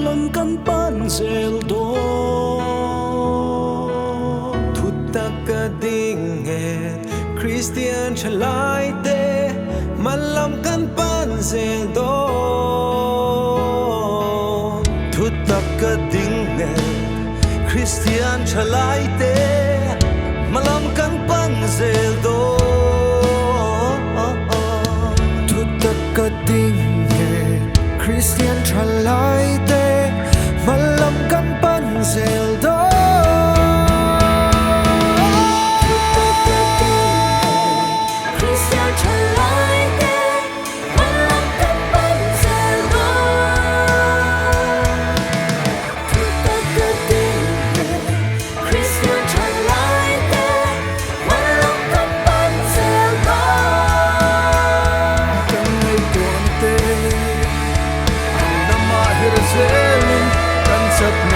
lam kan pan zel do thutta ka ding he Christian chalai te malam kan pan zel do thutta ka ding he Christian chalai te malam kan pan zel do thutta ka ding he Christian chalai te malam kan pan zel do Jerusalem kan sat